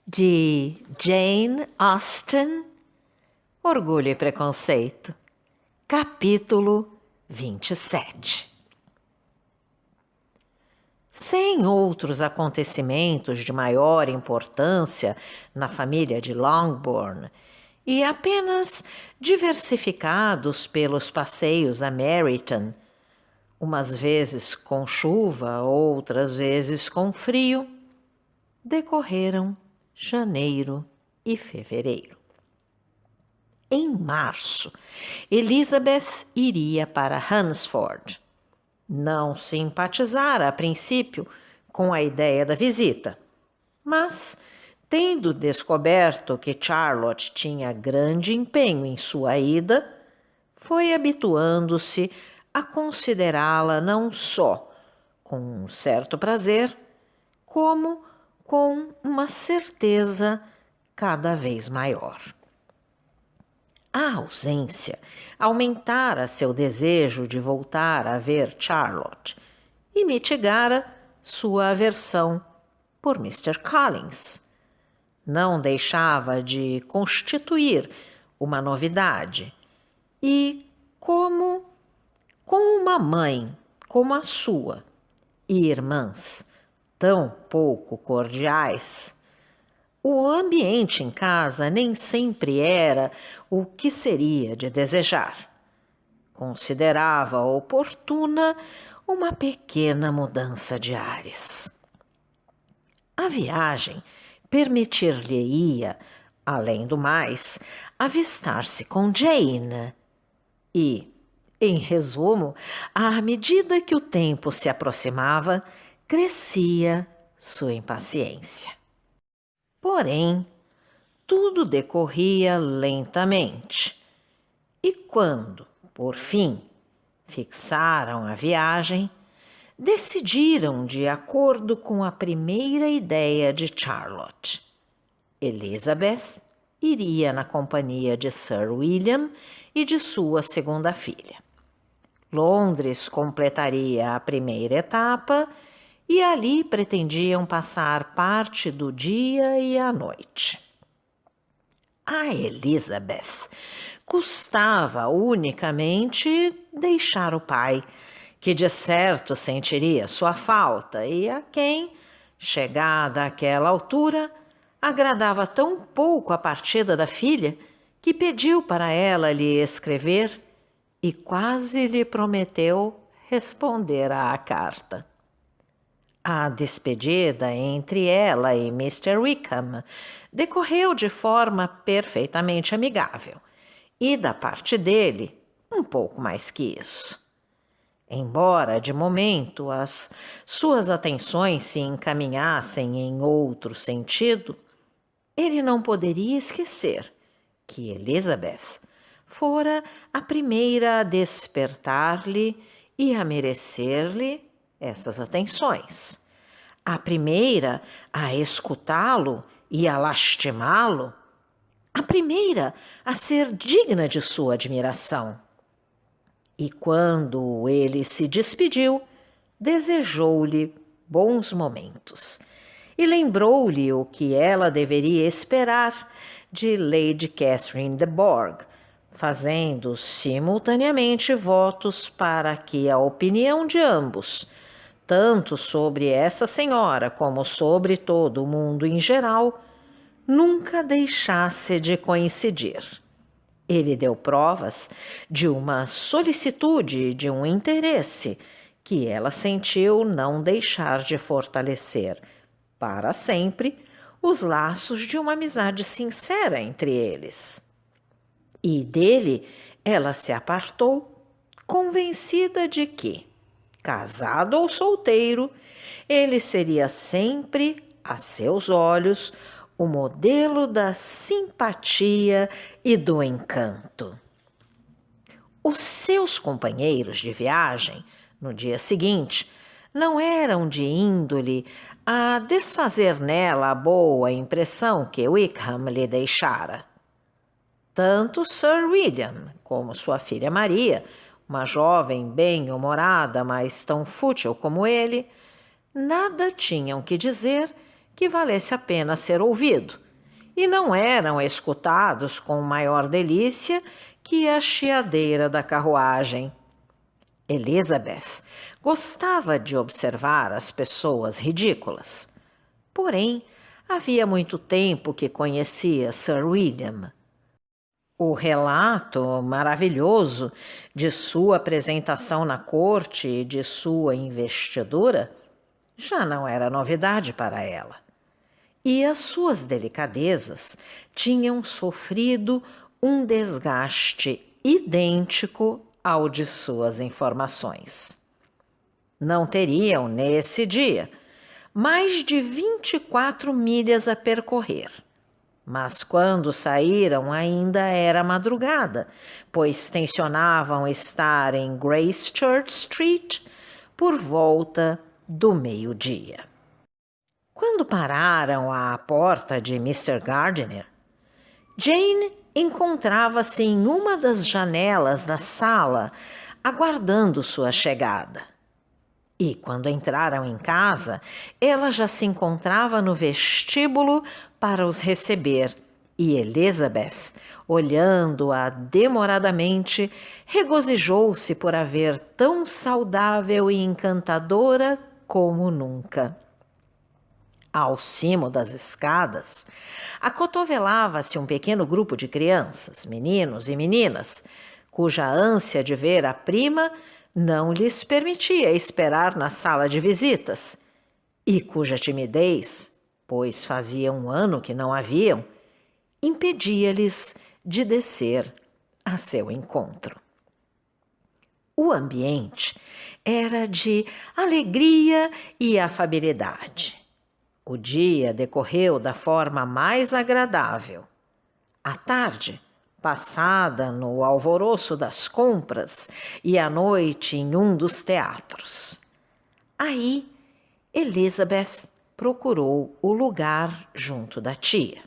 de Jane Austen, Orgulho e Preconceito, capítulo 27. Sem outros acontecimentos de maior importância na família de Longbourn e apenas diversificados pelos passeios a Meryton, umas vezes com chuva, outras vezes com frio, decorreram janeiro e fevereiro. Em março, Elizabeth iria para Hunsford. Não simpatizara a princípio com a ideia da visita, mas, tendo descoberto que Charlotte tinha grande empenho em sua ida, foi habituando-se a considerá-la não só com um certo prazer, como com uma certeza cada vez maior. A ausência aumentara seu desejo de voltar a ver Charlotte e mitigara sua aversão por Mr. Collins. Não deixava de constituir uma novidade e, como com uma mãe como a sua e irmãs tão pouco cordiais, o ambiente em casa nem sempre era o que seria de desejar. Considerava oportuna uma pequena mudança de ares. A viagem permitir-lhe-ia, além do mais, avistar-se com Jane e, em resumo, à medida que o tempo se aproximava, crescia sua impaciência. Porém, tudo decorria lentamente, e quando, por fim, fixaram a viagem, decidiram de acordo com a primeira ideia de Charlotte. Elizabeth iria na companhia de Sir William e de sua segunda filha. Londres completaria a primeira etapa e ali pretendiam passar parte do dia e a noite. A Elizabeth custava unicamente deixar o pai, que de certo sentiria sua falta e a quem, chegada àquela altura, agradava tão pouco a partida da filha que pediu para ela lhe escrever e quase lhe prometeu responder à carta. A despedida entre ela e Mr. Wickham decorreu de forma perfeitamente amigável e, da parte dele, um pouco mais que isso. Embora, de momento, as suas atenções se encaminhassem em outro sentido, ele não poderia esquecer que Elizabeth fora a primeira a despertar-lhe e a merecer-lhe essas atenções. A primeira a escutá-lo e a lastimá-lo. A primeira a ser digna de sua admiração. E quando ele se despediu, desejou-lhe bons momentos e lembrou-lhe o que ela deveria esperar de Lady Catherine de Bourgh, fazendo simultaneamente votos para que a opinião de ambos, tanto sobre essa senhora como sobre todo o mundo em geral, nunca deixasse de coincidir. Ele deu provas de uma solicitude e de um interesse que ela sentiu não deixar de fortalecer para sempre os laços de uma amizade sincera entre eles. E dele ela se apartou, convencida de que, casado ou solteiro, ele seria sempre, a seus olhos, o modelo da simpatia e do encanto. Os seus companheiros de viagem, no dia seguinte, não eram de índole a desfazer nela a boa impressão que Wickham lhe deixara. Tanto Sir William como sua filha Maria, uma jovem bem-humorada, mas tão fútil como ele, nada tinham que dizer que valesse a pena ser ouvido, e não eram escutados com maior delícia que a chiadeira da carruagem. Elizabeth gostava de observar as pessoas ridículas. Porém, havia muito tempo que conhecia Sir William. O relato maravilhoso de sua apresentação na corte e de sua investidura já não era novidade para ela. E as suas delicadezas tinham sofrido um desgaste idêntico ao de suas informações. Não teriam, nesse dia, mais de 24 milhas a percorrer. Mas quando saíram ainda era madrugada, pois tensionavam estar em Gracechurch Street por volta do meio-dia. Quando pararam à porta de Mr. Gardiner, Jane encontrava-se em uma das janelas da sala, aguardando sua chegada. E quando entraram em casa, ela já se encontrava no vestíbulo para os receber, e Elizabeth, olhando-a demoradamente, regozijou-se por a ver tão saudável e encantadora como nunca. Ao cimo das escadas, acotovelava-se um pequeno grupo de crianças, meninos e meninas, cuja ânsia de ver a prima não lhes permitia esperar na sala de visitas, e cuja timidez, pois fazia um ano que não a viam, impedia-lhes de descer a seu encontro. O ambiente era de alegria e afabilidade. O dia decorreu da forma mais agradável. À tarde, passada no alvoroço das compras, e à noite em um dos teatros. Aí, Elizabeth procurou o lugar junto da tia.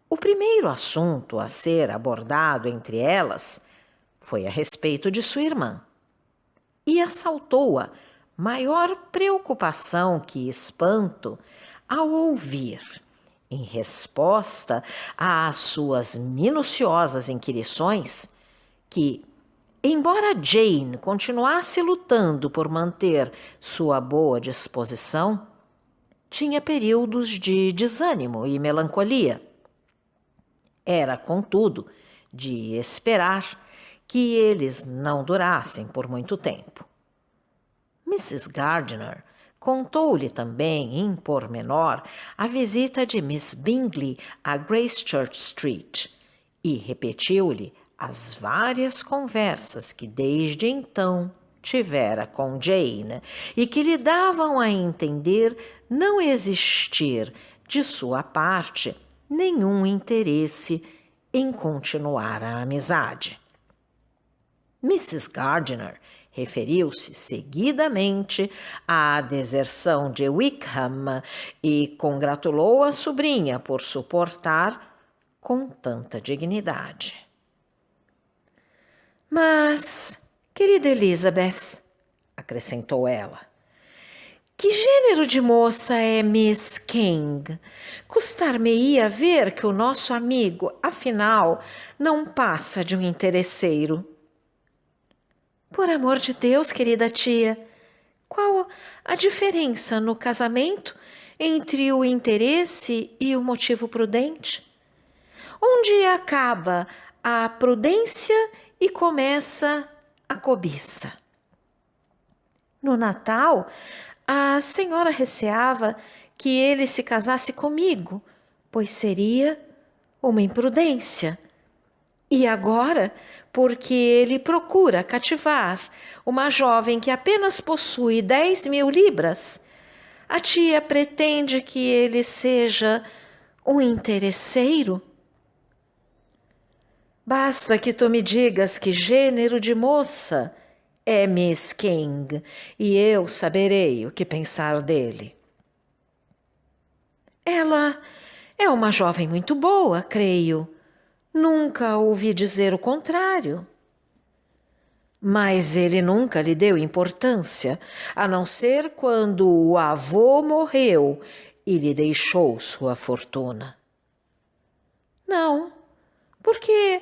O primeiro assunto a ser abordado entre elas foi a respeito de sua irmã, e assaltou-a maior preocupação que espanto ao ouvir, em resposta às suas minuciosas inquirições, que, embora Jane continuasse lutando por manter sua boa disposição, tinha períodos de desânimo e melancolia. Era, contudo, de esperar que eles não durassem por muito tempo. Mrs. Gardiner contou-lhe também, em pormenor, a visita de Miss Bingley a Gracechurch Street e repetiu-lhe as várias conversas que desde então tivera com Jane e que lhe davam a entender não existir, de sua parte, nenhum interesse em continuar a amizade. Mrs. Gardiner referiu-se seguidamente à deserção de Wickham e congratulou a sobrinha por suportar com tanta dignidade. Mas, querida Elizabeth, acrescentou ela, que gênero de moça é Miss King? Custar-me-ia ver que o nosso amigo, afinal, não passa de um interesseiro. Por amor de Deus, querida tia, qual a diferença no casamento entre o interesse e o motivo prudente? Onde acaba a prudência e começa a cobiça? No Natal, a senhora receava que ele se casasse comigo, pois seria uma imprudência. E agora, porque ele procura cativar uma jovem que apenas possui 10.000 libras, a tia pretende que ele seja um interesseiro? Basta que tu me digas que gênero de moça é Miss King, e eu saberei o que pensar dele. Ela é uma jovem muito boa, creio. Nunca ouvi dizer o contrário. Mas ele nunca lhe deu importância, a não ser quando o avô morreu e lhe deixou sua fortuna. Não, porque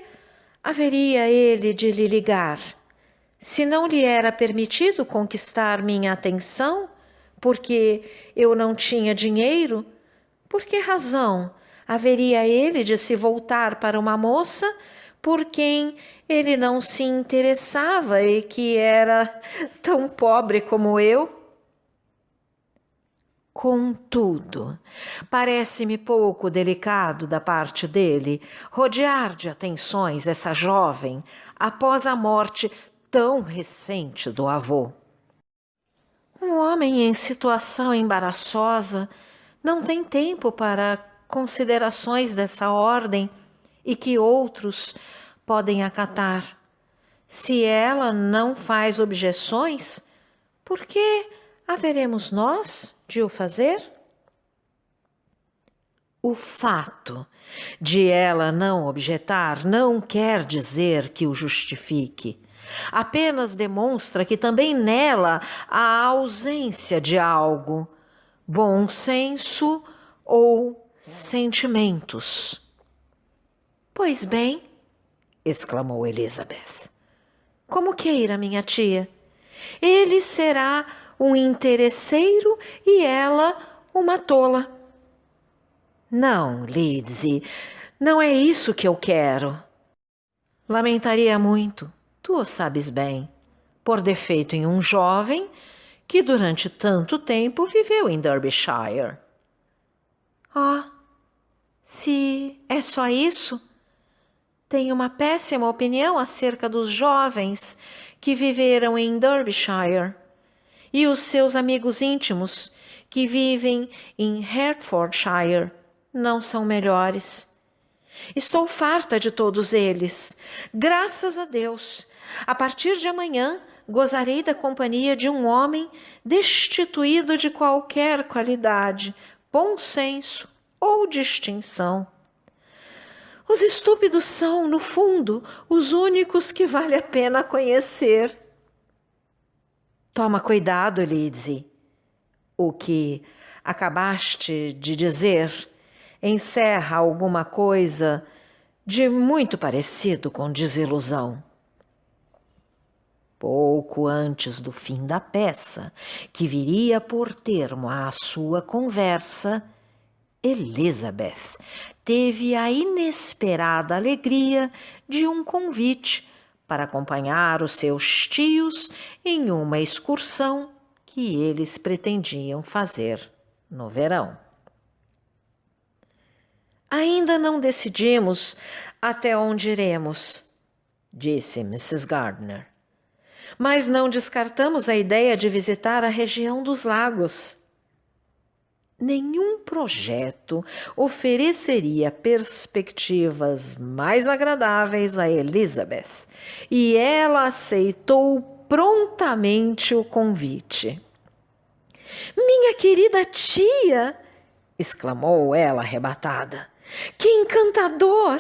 haveria ele de lhe ligar? Se não lhe era permitido conquistar minha atenção, porque eu não tinha dinheiro, por que razão haveria ele de se voltar para uma moça por quem ele não se interessava e que era tão pobre como eu? Contudo, parece-me pouco delicado da parte dele rodear de atenções essa jovem após a morte tão recente do avô. Um homem em situação embaraçosa não tem tempo para considerações dessa ordem e que outros podem acatar. Se ela não faz objeções, por que haveremos nós de o fazer? O fato de ela não objetar não quer dizer que o justifique. Apenas demonstra que também nela há ausência de algo, bom senso ou sentimentos. Pois bem, exclamou Elizabeth, como queira, minha tia, ele será um interesseiro e ela uma tola. Não, Lizzie, não é isso que eu quero. Lamentaria muito, tu o sabes bem, por defeito em um jovem que durante tanto tempo viveu em Derbyshire. Se é só isso, tenho uma péssima opinião acerca dos jovens que viveram em Derbyshire e os seus amigos íntimos que vivem em Hertfordshire não são melhores. Estou farta de todos eles. Graças a Deus, a partir de amanhã gozarei da companhia de um homem destituído de qualquer qualidade, bom senso ou distinção. Os estúpidos são, no fundo, os únicos que vale a pena conhecer. Toma cuidado, Lizzie. O que acabaste de dizer encerra alguma coisa de muito parecido com desilusão. Pouco antes do fim da peça, que viria por termo à sua conversa, Elizabeth teve a inesperada alegria de um convite para acompanhar os seus tios em uma excursão que eles pretendiam fazer no verão. Ainda não decidimos até onde iremos, disse Mrs. Gardiner, mas não descartamos a ideia de visitar a região dos lagos. Nenhum projeto ofereceria perspectivas mais agradáveis a Elizabeth, e ela aceitou prontamente o convite. Minha querida tia, exclamou ela arrebatada, que encantador,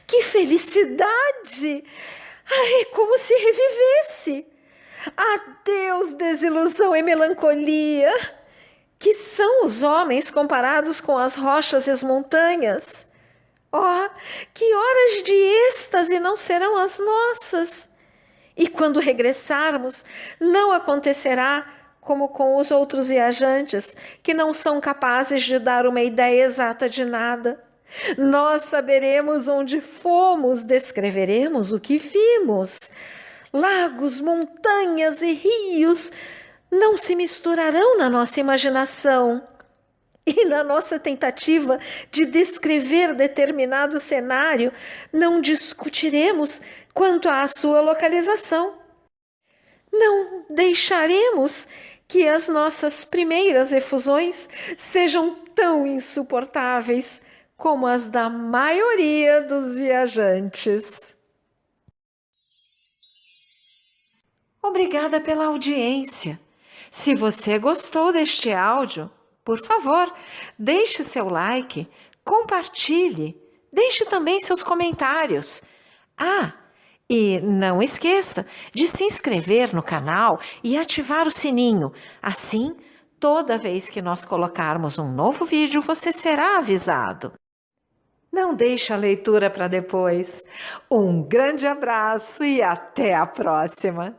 que felicidade! É como se revivesse. Adeus, desilusão e melancolia! Que são os homens comparados com as rochas e as montanhas? Que horas de êxtase não serão as nossas! E quando regressarmos, não acontecerá como com os outros viajantes, que não são capazes de dar uma ideia exata de nada. Nós saberemos onde fomos, descreveremos o que vimos. Lagos, montanhas e rios não se misturarão na nossa imaginação. E na nossa tentativa de descrever determinado cenário, não discutiremos quanto à sua localização. Não deixaremos que as nossas primeiras efusões sejam tão insuportáveis como as da maioria dos viajantes. Obrigada pela audiência. Se você gostou deste áudio, por favor, deixe seu like, compartilhe, deixe também seus comentários. E não esqueça de se inscrever no canal e ativar o sininho. Assim, Toda vez que nós colocarmos um novo vídeo, você será avisado. Não deixe a leitura para depois. Um grande abraço e até a próxima!